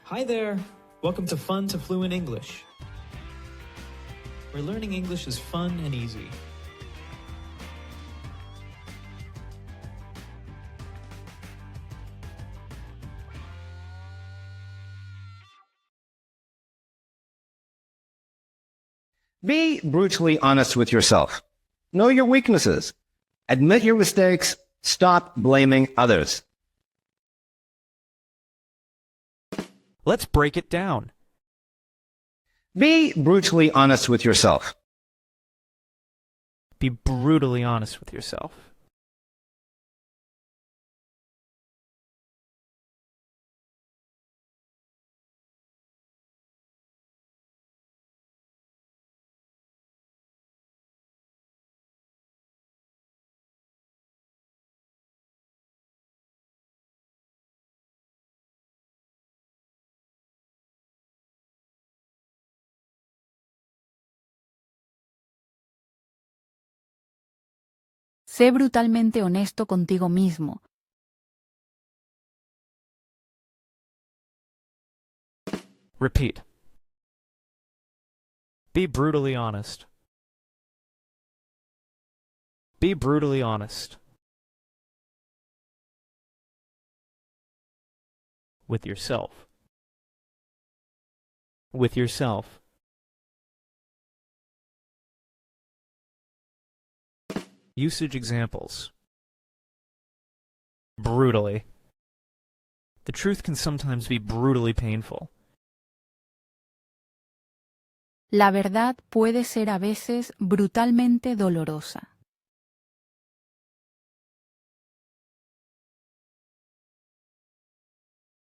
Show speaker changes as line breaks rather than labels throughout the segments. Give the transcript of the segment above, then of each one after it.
Hi there! Welcome to Fun to Fluent English, where learning English is fun and easy.
Be brutally honest with yourself. Know your weaknesses. Admit your mistakes. Stop blaming others.
Let's break it down.
Be brutally honest with yourself.
Be brutally honest with yourself.
Sé brutalmente honesto contigo mismo.
Repeat. Be brutally honest. Be brutally honest. With yourself. With yourself. Usage examples. Brutally. The truth can sometimes be brutally painful.
La verdad puede ser a veces brutalmente dolorosa.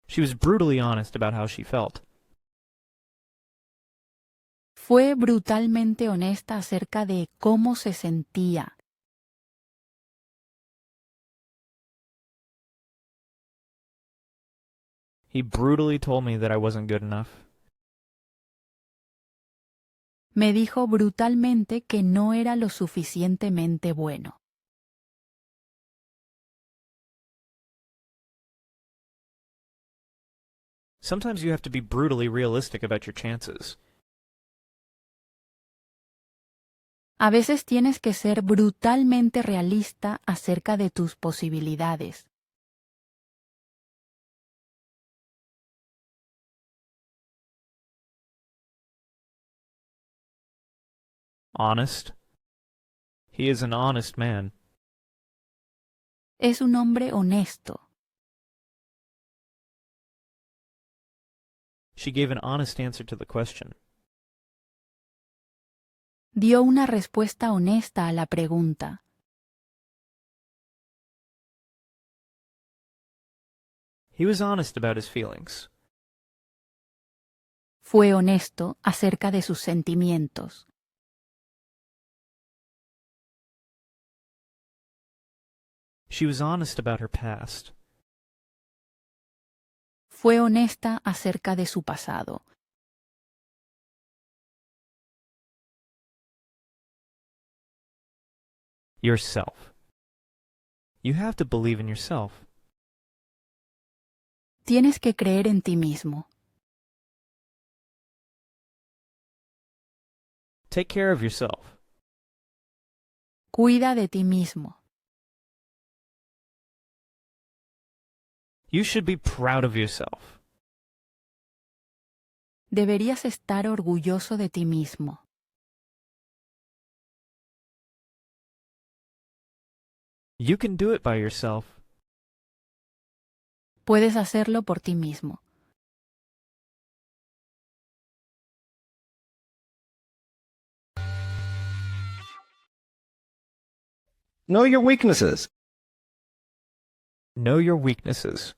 She was brutally honest about how she felt.
Fue brutalmente honesta acerca de cómo se sentía.
He brutally told me that I wasn't good enough.
Me dijo brutalmente que no era lo suficientemente bueno.
Sometimes you have to be brutally realistic about your chances.
A veces tienes que ser brutalmente realista acerca de tus posibilidades.
Honest. He is an honest man.
Es un hombre honesto.
She gave an honest answer to the question.
Dio una respuesta honesta a la pregunta.
He was honest about his feelings.
Fue honesto acerca de sus sentimientos.
She was honest about her past.
Fue honesta acerca de su pasado.
Yourself. You have to believe in yourself.
Tienes que creer en ti mismo.
Take care of yourself.
Cuida de ti mismo.
You should be proud of yourself.
Deberías estar orgulloso de ti mismo.
You can do it by yourself.
Puedes hacerlo por ti mismo.
Know your weaknesses.
Know your weaknesses.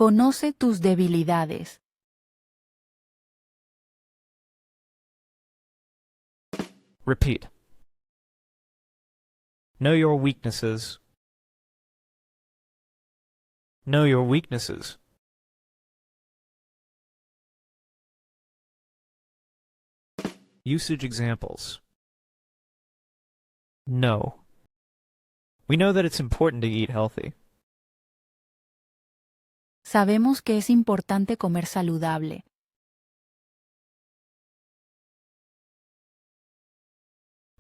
Conoce tus debilidades.
Repeat. Know your weaknesses. Know your weaknesses. Usage examples. No. We know that it's important to eat healthy.
Sabemos que es importante comer saludable.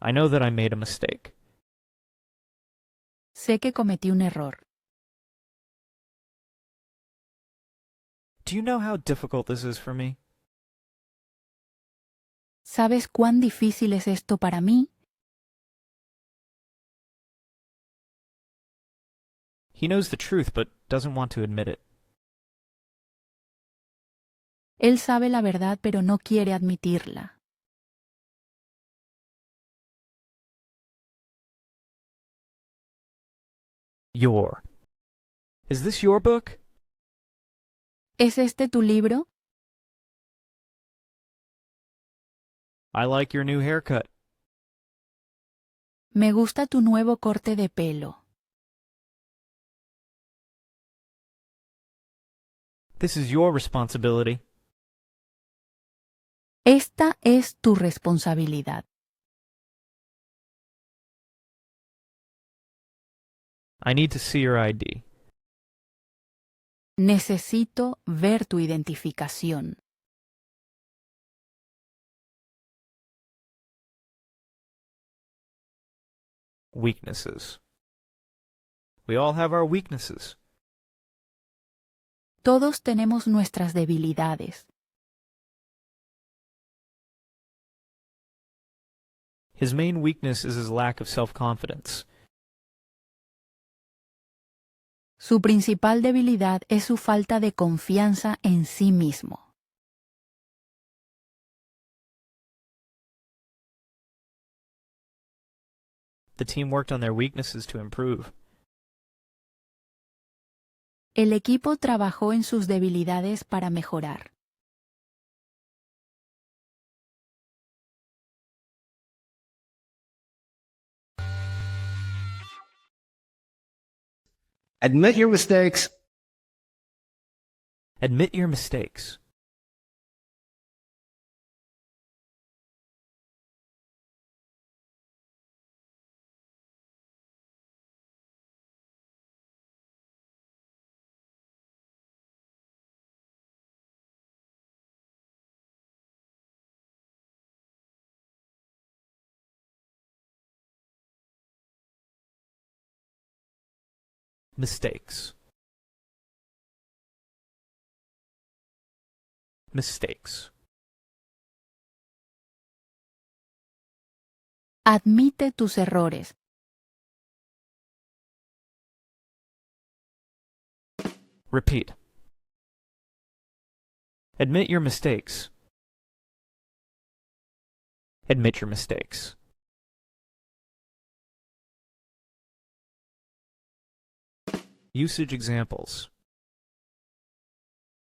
I know that I made a mistake.
Sé que cometí un error.
Do you know how difficult this is for me?
¿Sabes cuán difícil es esto para mí?
He knows the truth but doesn't want to admit it.
Él sabe la verdad pero no quiere admitirla.
Your. Is this your book?
¿Es este tu libro?
I like your new haircut.
Me gusta tu nuevo corte de pelo.
This is your responsibility.
Esta es tu responsabilidad.
I need to see your ID.
Necesito ver tu identificación.
Weaknesses. We all have our weaknesses.
Todos tenemos nuestras debilidades.
His main weakness is his lack of self-confidence.
Su principal debilidad es su falta de confianza en sí mismo.
The team worked on their weaknesses to improve.
El equipo trabajó en sus debilidades para mejorar.
Admit your mistakes.
Admit your mistakes. Mistakes. Mistakes.
Admite tus errores.
Repeat. Admit your mistakes. Admit your mistakes. Usage examples.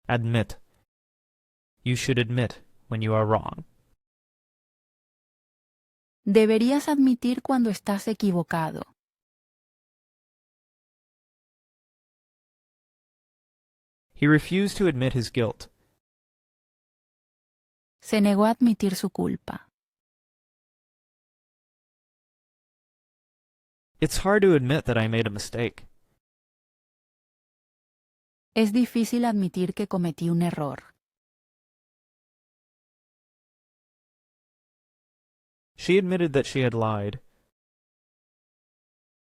Admit. You should admit when you are wrong.
Deberías admitir cuando estás equivocado.
He refused to admit his guilt.
Se negó a admitir su culpa.
It's hard to admit that I made a mistake.
Es difícil admitir que cometí un error.
She admitted that she had lied.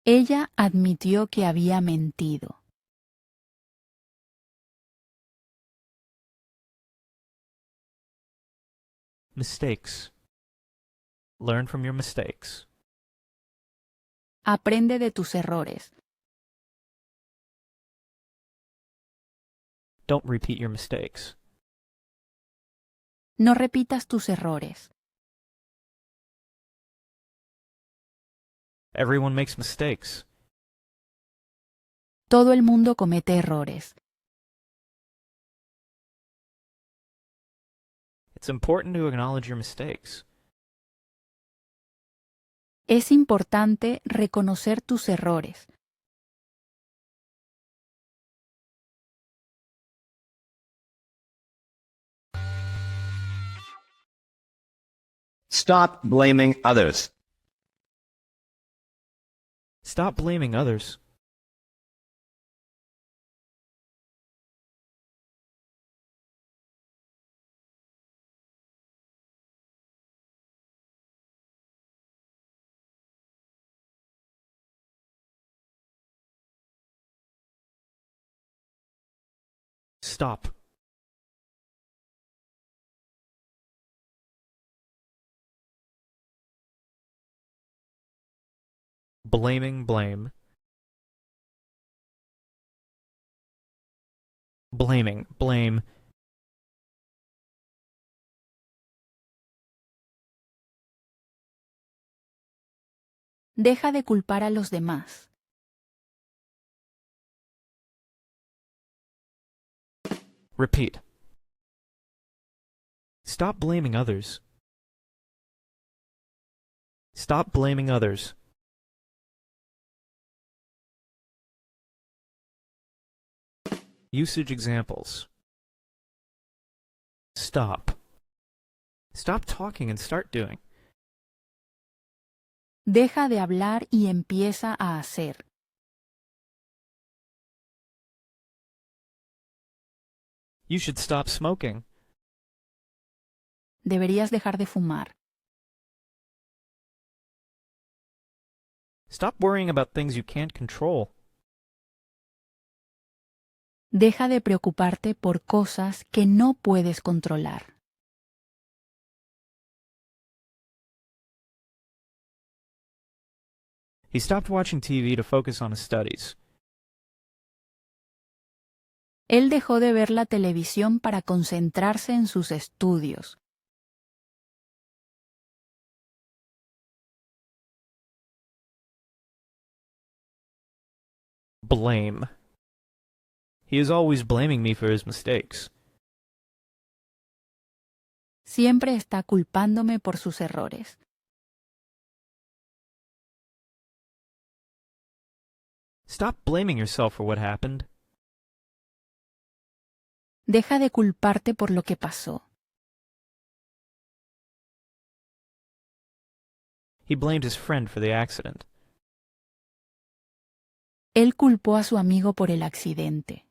Ella admitió que había mentido.
Mistakes. Learn from your mistakes.
Aprende de tus errores.
Don't repeat your mistakes.
No repitas tus errores.
Everyone makes mistakes.
Todo el mundo comete errores.
It's important to acknowledge your mistakes.
Es importante reconocer tus errores.
Stop blaming others.
Stop blaming others. Stop. Blaming, blame. Blaming, blame.
Deja de culpar a los demás.
Repeat. Stop blaming others. Stop blaming others. Usage examples. Stop. Stop talking and start doing.
Deja de hablar y empieza a hacer.
You should stop smoking.
Deberías dejar de fumar.
Stop worrying about things you can't control.
Deja de preocuparte por cosas que no puedes controlar.
He stopped watching TV to focus on his studies.
Él dejó de ver la televisión para concentrarse en sus estudios.
Blame. He is always blaming me for his mistakes.
Siempre está culpándome por sus errores.
Stop blaming yourself for what happened.
Deja de culparte por lo que pasó.
He blamed his friend for the accident.
Él culpó a su amigo por el accidente.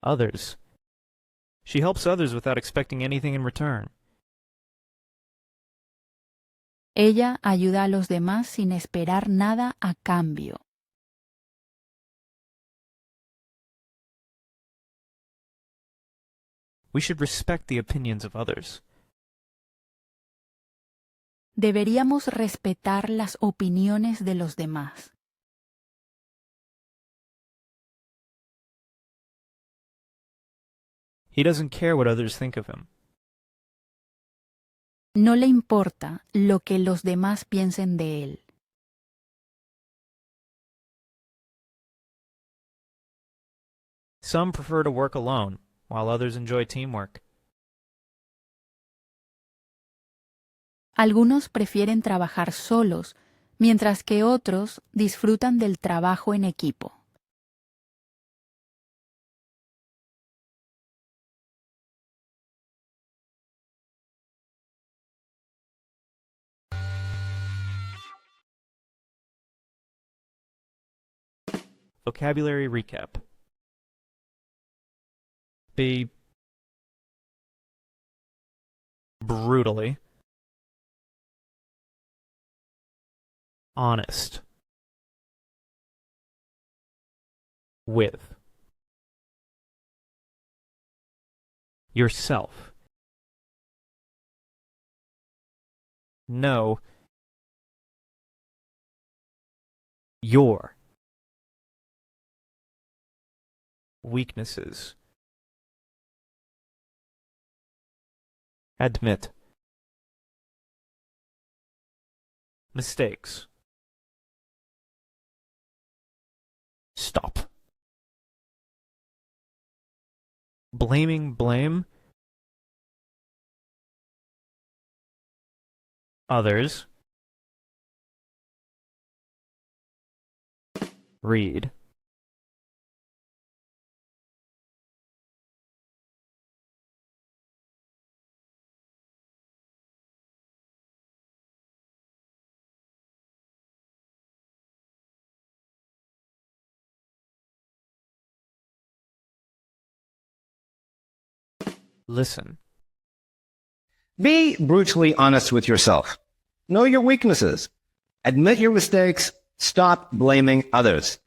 Others. She helps others without expecting anything in return.
Ella ayuda a los demás sin esperar nada a cambio.
We should respect the opinions of others.
Deberíamos respetar las opiniones de los demás.
He doesn't care what others think of him.
No le importa lo que los demás piensen de él.
Some prefer to work alone, while others enjoy teamwork.
Algunos prefieren trabajar solos, mientras que otros disfrutan del trabajo en equipo.
Vocabulary recap. Be brutally honest with yourself. Know your weaknesses. Admit mistakes. Stop. blame others. Read. Listen.
Be brutally honest with yourself. Know your weaknesses. Admit your mistakes. Stop blaming others.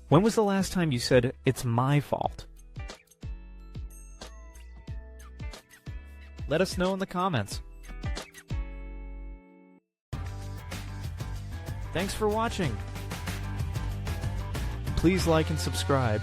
When was the last time you said, "It's my fault"? Let us know in the comments. Thanks for watching. Please like and subscribe.